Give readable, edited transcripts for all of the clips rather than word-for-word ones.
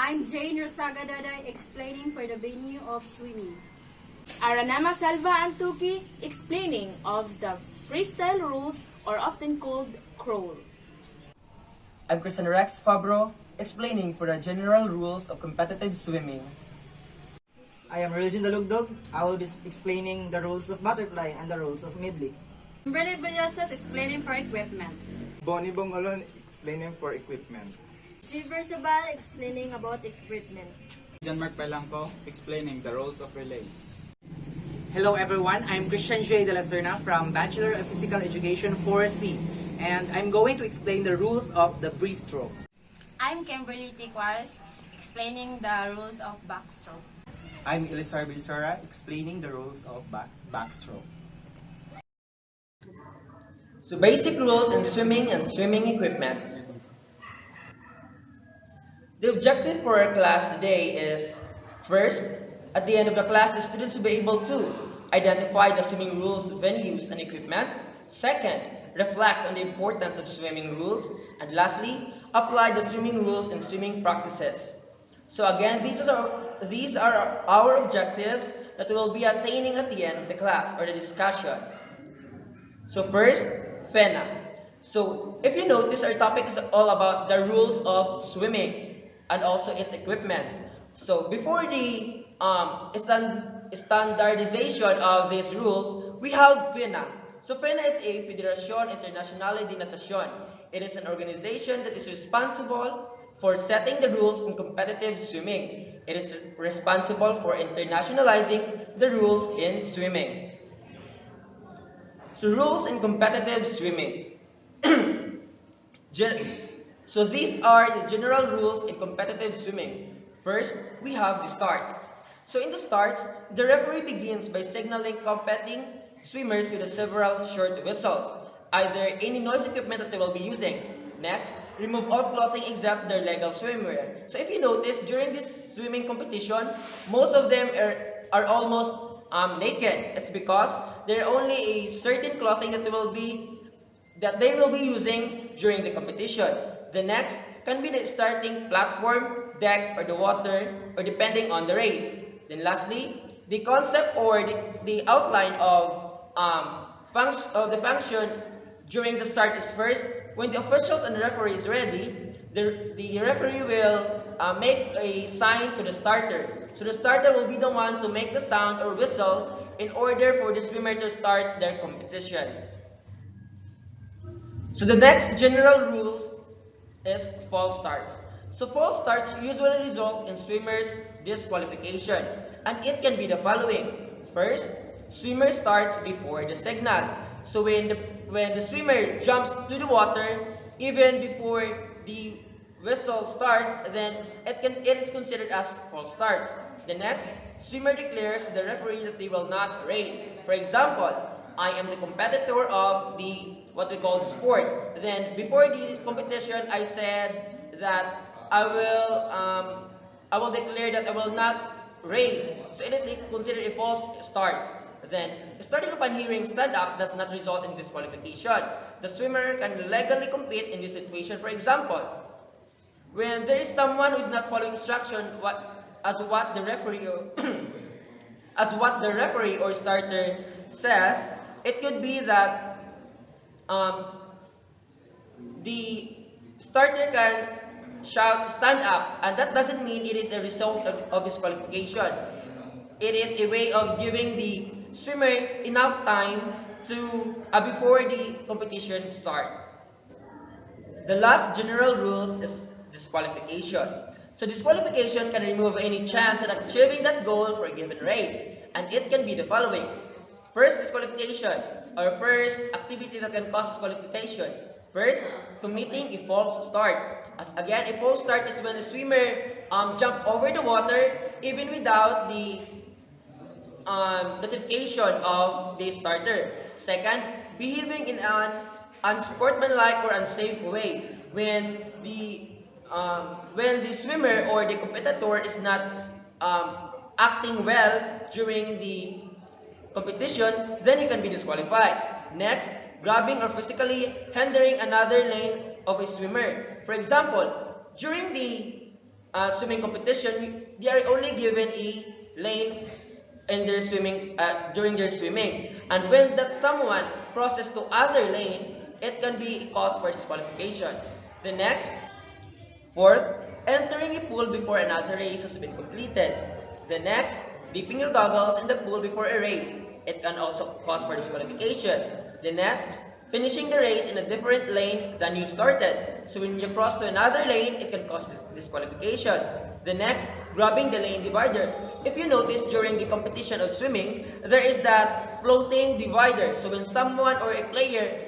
I'm Jane Rosagadada explaining for the venue of swimming. Aranama Salva Antuki explaining of the freestyle rules or often called crawl. I'm Christian Rex Fabro explaining for the general rules of competitive swimming. I am Religion Dalugdog. I will be explaining the rules of butterfly and the rules of medley. Kimberly Vallosas explaining for equipment. Bonnie Bongolon explaining for equipment. Giver Sabal explaining about equipment. John Mark Pelanco explaining the rules of relay. Hello everyone, I'm Christian J. De La Serna from Bachelor of Physical Education 4C, and I'm going to explain the rules of the breaststroke. I'm Kimberly T. Quares explaining the rules of backstroke. I'm Elisar Bisora explaining the rules of backstroke. So basic rules in swimming and swimming equipment. The objective for our class today is, first, at the end of the class, the students will be able to identify the swimming rules, venues, and equipment. Second, reflect on the importance of swimming rules. And lastly, apply the swimming rules in swimming practices. So again, these are our objectives that we will be attaining at the end of the class or the discussion. So first, FENA. So if you notice, our topic is all about the rules of swimming and also its equipment. So before the standardization of these rules, we have FENA. So FENA is a Federación Internacional de Natación. It is an organization that is responsible for setting the rules in competitive swimming. It is responsible for internationalizing the rules in swimming. So rules in competitive swimming. So these are the general rules in competitive swimming. First, we have the starts. So in the starts, the referee begins by signaling competing swimmers with several short whistles, either any noise equipment that they will be using. Next, remove all clothing except their legal swimwear. So if you notice, during this swimming competition, most of them are almost naked. It's because there are only a certain clothing that they will be using during the competition. The next can be the starting platform, deck, or the water, or depending on the race. Then lastly, the concept or the outline of the function during the start is first, when the officials and the referee is ready, the referee will make a sign to the starter. So the starter will be the one to make the sound or whistle in order for the swimmer to start their competition. So the next general rules is false starts. So false starts usually result in swimmers' disqualification, and it can be the following. First, swimmer starts before the signal. So when the swimmer jumps to the water, even before the whistle starts, then it is considered as false starts. The next, swimmer declares to the referee that they will not race. For example, I am the competitor of what we call sport. Then before the competition, I said that I will declare that I will not race. So it is considered a false start. Then, starting upon hearing stand up does not result in disqualification. The swimmer can legally compete in this situation. For example, when there is someone who is not following instruction as what the referee or starter says, it could be that the starter can shout stand up, and that doesn't mean it is a result of disqualification. It is a way of giving the swimmer enough time to before the competition start. The last general rules is disqualification. So disqualification can remove any chance at achieving that goal for a given race, and it can be the following. First, disqualification, or first activity that can cause disqualification. First, committing a false start. As again, a false start is when a swimmer jump over the water even without the notification of the starter. Second, behaving in an unsportsmanlike or unsafe way when the swimmer or the competitor is not acting well during the competition, then you can be disqualified. Next, grabbing or physically hindering another lane of a swimmer. For example, during the swimming competition, they are only given a lane in their swimming during their swimming. And when that someone crosses to other lane, it can be a cause for disqualification. The next, fourth, entering a pool before another race has been completed. The next, dipping your goggles in the pool before a race. It can also cause for disqualification. The next, finishing the race in a different lane than you started. So when you cross to another lane, it can cause disqualification. The next, grabbing the lane dividers. If you notice during the competition of swimming, there is that floating divider. So when someone or a player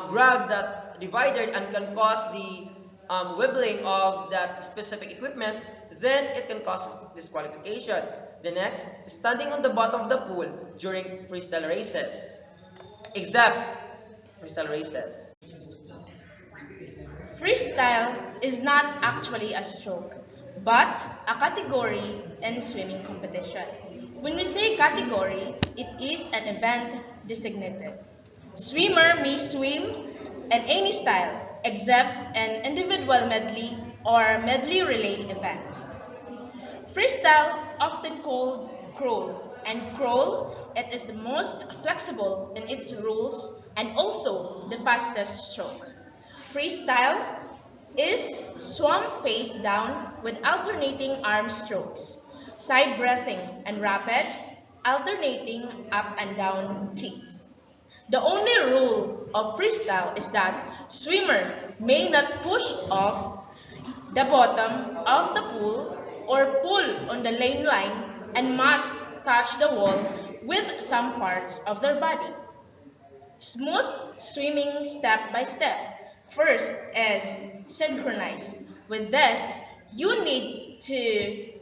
grab that divider and can cause the wibbling of that specific equipment, then it can cause disqualification. The next, standing on the bottom of the pool during freestyle races. Except freestyle races. Freestyle is not actually a stroke, but a category in swimming competition. When we say category, it is an event designated. Swimmer may swim in any style except an individual medley or medley relay event. Freestyle, often called crawl, and crawl, it is the most flexible in its rules and also the fastest stroke. Freestyle is swum face down with alternating arm strokes, side breathing, and rapid, alternating up and down kicks. The only rule of freestyle is that swimmer may not push off the bottom of the pool or pull on the lane line and must touch the wall with some parts of their body. Smooth swimming step by step. First is synchronize. With this, you need to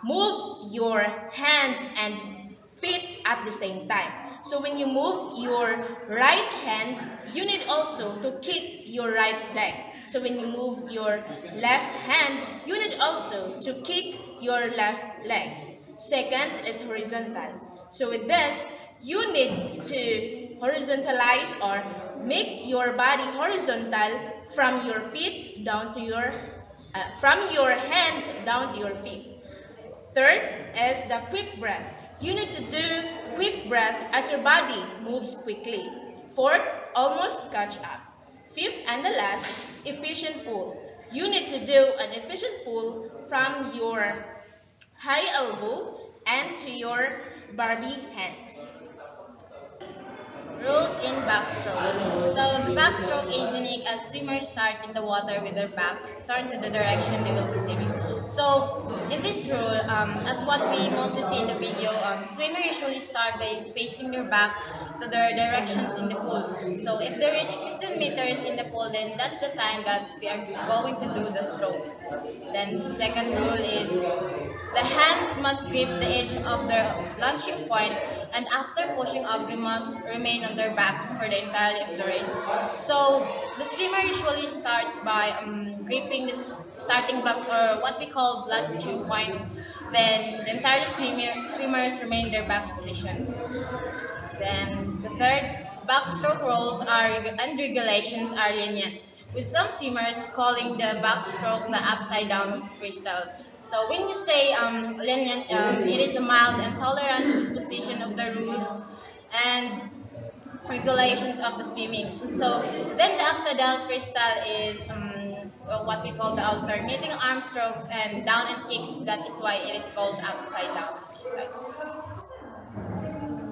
move your hands and feet at the same time. So when you move your right hands, you need also to kick your right leg. So when you move your left hand, you need also to kick your left leg. Second is horizontal. So with this, you need to horizontalize or make your body horizontal from your feet down to your from your hands down to your feet. Third is the quick breath. You need to do quick breath as your body moves quickly. Fourth, almost catch up. Fifth and the last, efficient pull. You need to do an efficient pull from your high elbow and to your Barbie hands. Rules in backstroke. So the backstroke is unique as swimmers start in the water with their backs turned to the direction they will be swimming. So in this rule, as what we mostly see in the video, swimmers usually start by facing their back to their directions in the pool. So if they reach 15 meters in the pool, then that's the time that they are going to do the stroke. Then the second rule is the hands must grip the edge of their launching point, and after pushing up, they must remain on their backs for the entirety of the race. So the swimmer usually starts by gripping the starting blocks, or what we call launching point. Then the entire swimmers remain in their back position. Then the third, backstroke rules and regulations are lenient, with some swimmers calling the backstroke the upside down freestyle. So when you say lenient, it is a mild and tolerant disposition of the rules and regulations of the swimming. So then the upside down freestyle is what we call the alternating arm strokes and down and kicks. That is why it is called upside down freestyle.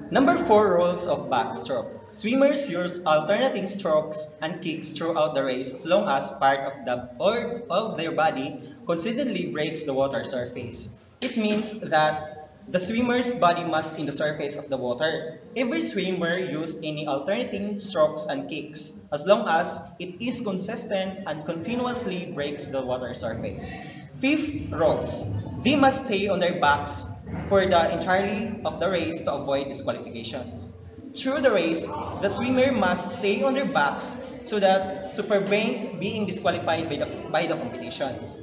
Number 4 rules of backstroke. Swimmers use alternating strokes and kicks throughout the race as long as part of their body consistently breaks the water surface. It means that the swimmer's body must in the surface of the water. Every swimmer uses any alternating strokes and kicks as long as it is consistent and continuously breaks the water surface. Fifth rules. They must stay on their backs for the entirety of the race to avoid disqualifications. Through the race, the swimmer must stay on their backs so that to prevent being disqualified by the competitions.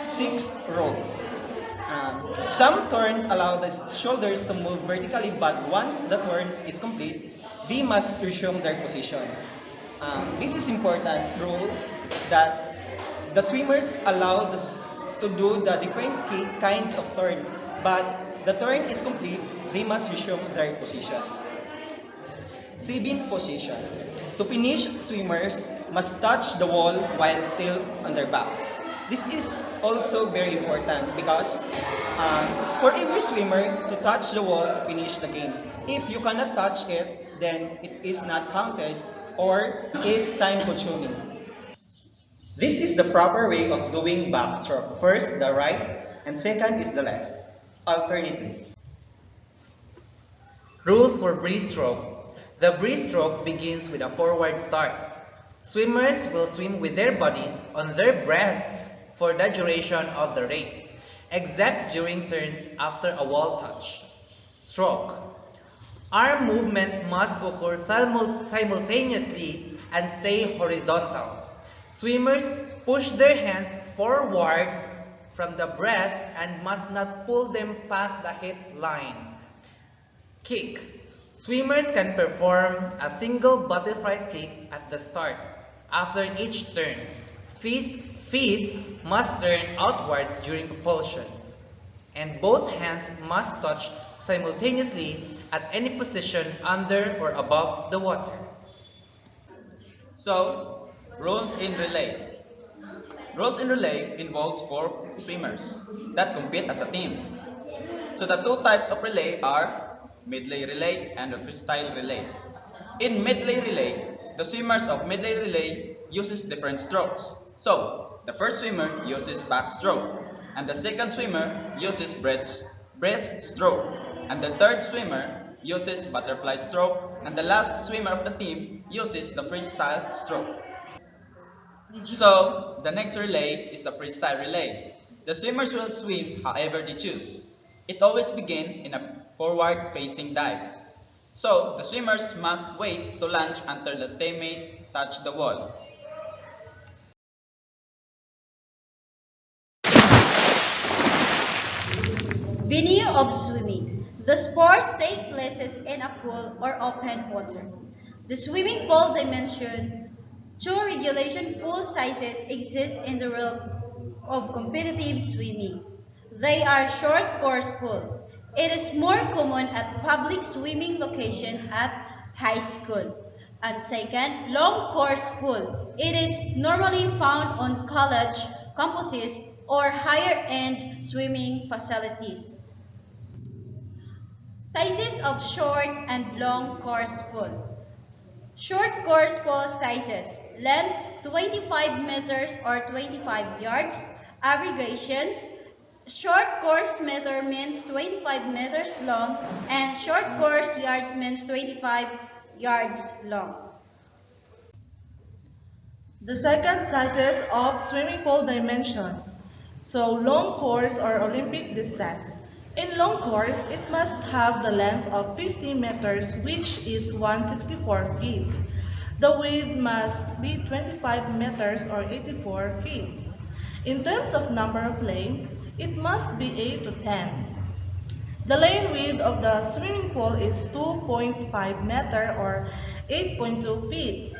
Sixth rules. Some turns allow the shoulders to move vertically, but once the turns is complete, they must resume their position. This is important rule that the swimmers allow to do the different kinds of turn, but the turn is complete, they must resume their positions. Sibin position. To finish, swimmers must touch the wall while still on their backs. This is also very important because for every swimmer to touch the wall to finish the game. If you cannot touch it, then it is not counted or is time consuming. This is the proper way of doing backstroke. First, the right, and second is the left. Alternatively. Rules for breaststroke. The breaststroke begins with a forward start. Swimmers will swim with their bodies on their breast for the duration of the race, except during turns after a wall touch. Stroke. Arm movements must occur simultaneously and stay horizontal. Swimmers push their hands forward from the breast and must not pull them past the hip line. Kick. Swimmers can perform a single butterfly kick at the start. After each turn, feet must turn outwards during propulsion, and both hands must touch simultaneously at any position under or above the water. So, rules in relay. Rules in relay involves 4 swimmers that compete as a team. So the 2 types of relay are medley relay and the freestyle relay. In medley relay, the swimmers of medley relay uses different strokes. So, the first swimmer uses backstroke, and the second swimmer uses breaststroke, and the third swimmer uses butterfly stroke, and the last swimmer of the team uses the freestyle stroke. So, the next relay is the freestyle relay. The swimmers will swim however they choose. It always begins in a forward-facing dive. So, the swimmers must wait to launch until the teammate touch the wall. Venue of swimming. The sports take places in a pool or open water. The swimming pool dimension. 2 regulation pool sizes exist in the world of competitive swimming. They are short course pool. It is more common at public swimming location at high school. And second, long course pool. It is normally found on college campuses or higher end swimming facilities. Sizes of short and long course pool. Short course pool sizes. Length 25 meters or 25 yards. Aggregations. Short course meter means 25 meters long and short course yards means 25 yards long. The second sizes of swimming pool dimension. So long course or Olympic distance. In long course, it must have the length of 50 meters, which is 164 feet. The width must be 25 meters or 84 feet. In terms of number of lanes, it must be 8 to 10. The lane width of the swimming pool is 2.5 meter or 8.2 feet.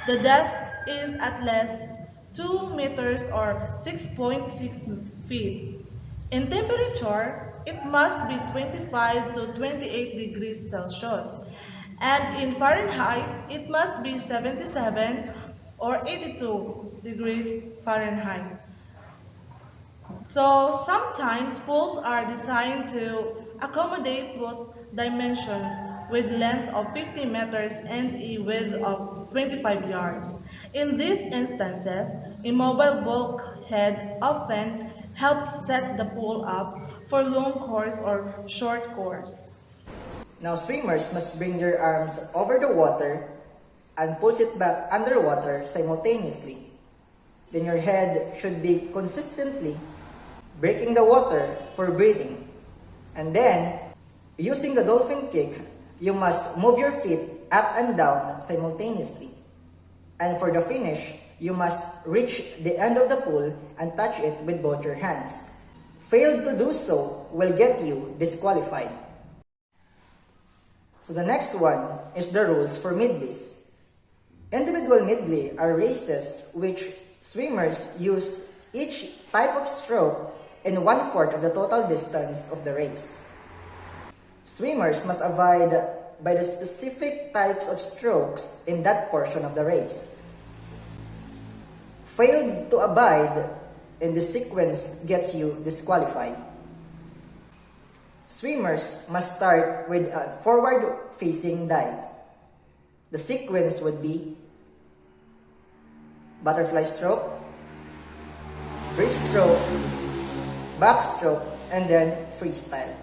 The depth is at least 2 meters or 6.6 feet. In temperature, it must be 25 to 28 degrees Celsius. And in Fahrenheit, it must be 77 or 82 degrees Fahrenheit. So sometimes pools are designed to accommodate both dimensions with length of 50 meters and a width of 25 yards. In these instances, a mobile bulkhead often helps set the pool up for long course or short course. Now swimmers must bring their arms over the water and push it back underwater simultaneously. Then your head should be consistently breaking the water for breathing. And then, using the dolphin kick, you must move your feet up and down simultaneously. And for the finish, you must reach the end of the pool and touch it with both your hands. Failed to do so will get you disqualified. So the next one is the rules for medleys. Individual medley are races which swimmers use each type of stroke in one-fourth of the total distance of the race. Swimmers must abide by the specific types of strokes in that portion of the race. Failed to abide in the sequence gets you disqualified. Swimmers must start with a forward-facing dive. The sequence would be butterfly stroke, breaststroke, backstroke, and then freestyle.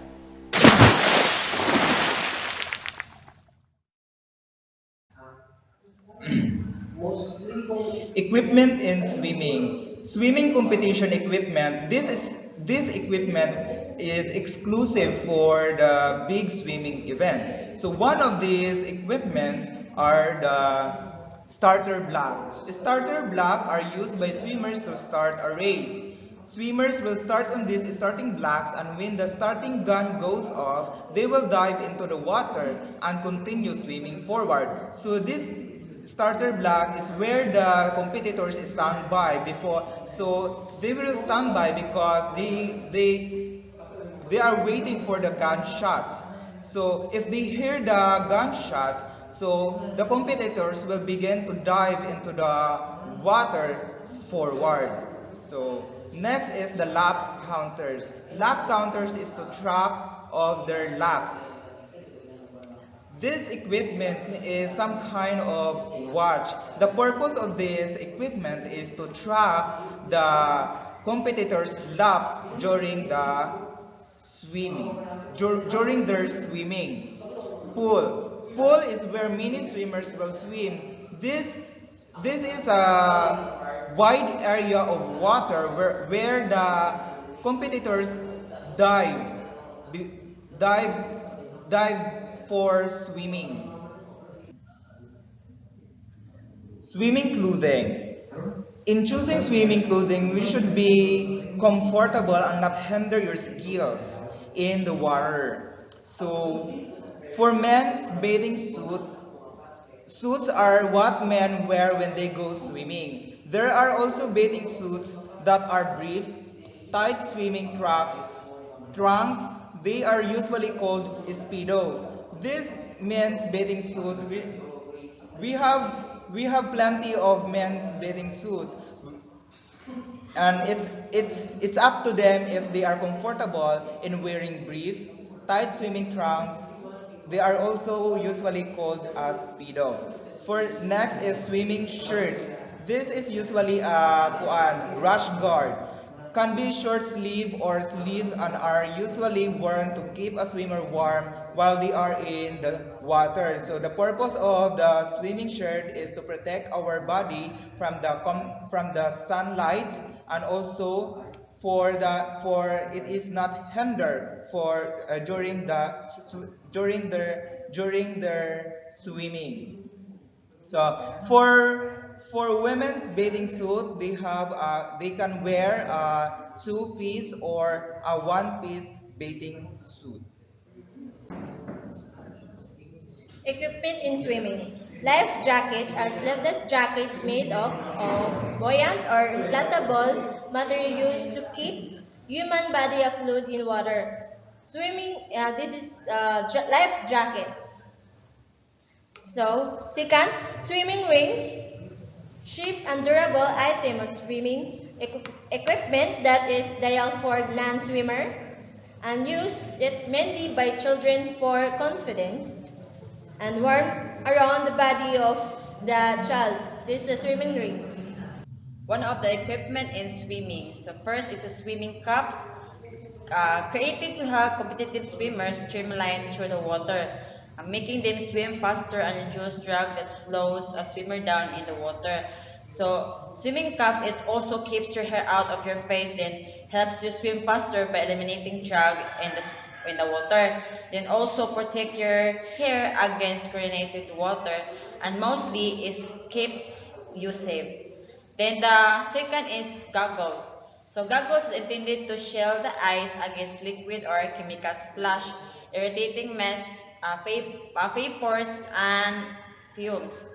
Equipment in swimming. Swimming competition equipment. This equipment is exclusive for the big swimming event. So one of these equipments are the starter block. The starter block are used by swimmers to start a race. Swimmers will start on these starting blocks, and when the starting gun goes off, they will dive into the water and continue swimming forward. So this starter block is where the competitors stand by before. So they will stand by because they are waiting for the gunshot. So if they hear the gunshot, so the competitors will begin to dive into the water forward. So next is the lap counters. Lap counters is to track of their laps. This equipment is some kind of watch. The purpose of this equipment is to track the competitors' laps during the swimming, during their swimming. Pool. Pool is where many swimmers will swim. This is a wide area of water where the competitors dive, be- dive, dive for swimming. Swimming clothing. In choosing swimming clothing, we should be comfortable and not hinder your skills in the water. So, for men's bathing suit, suits are what men wear when they go swimming. There are also bathing suits that are brief, tight swimming trunks. They are usually called speedos. This men's bathing suit, we have plenty of men's bathing suit, and it's up to them if they are comfortable in wearing brief, tight swimming trunks. They are also usually called as speedo. For next is swimming shirts. This is usually a rash guard. Can be short sleeve or sleeve and are usually worn to keep a swimmer warm while they are in the water. So the purpose of the swimming shirt is to protect our body from the sunlight, and also for it is not hinder for during their swimming. So for women's bathing suit, they can wear a two-piece or a one-piece bathing suit. Equipment in swimming. Life jacket, a sleeveless jacket made of buoyant or inflatable material used to keep human body afloat in water. Swimming, this is life jacket. So, second, swimming rings, cheap and durable item of swimming equipment that is ideal for non-swimmer and used it mainly by children for confidence and warm around the body of the child. This is the swimming rings. One of the equipment in swimming. So first is the swimming cups, created to help competitive swimmers streamline through the water, making them swim faster and reduce drag that slows a swimmer down in the water. So swimming cups is also keeps your hair out of your face, then helps you swim faster by eliminating drag in the water. Then also protect your hair against chlorinated water, and mostly is keeps you safe. Then the second is goggles. So goggles is intended to shield the eyes against liquid or chemical splash, irritating mess, vapors, and fumes.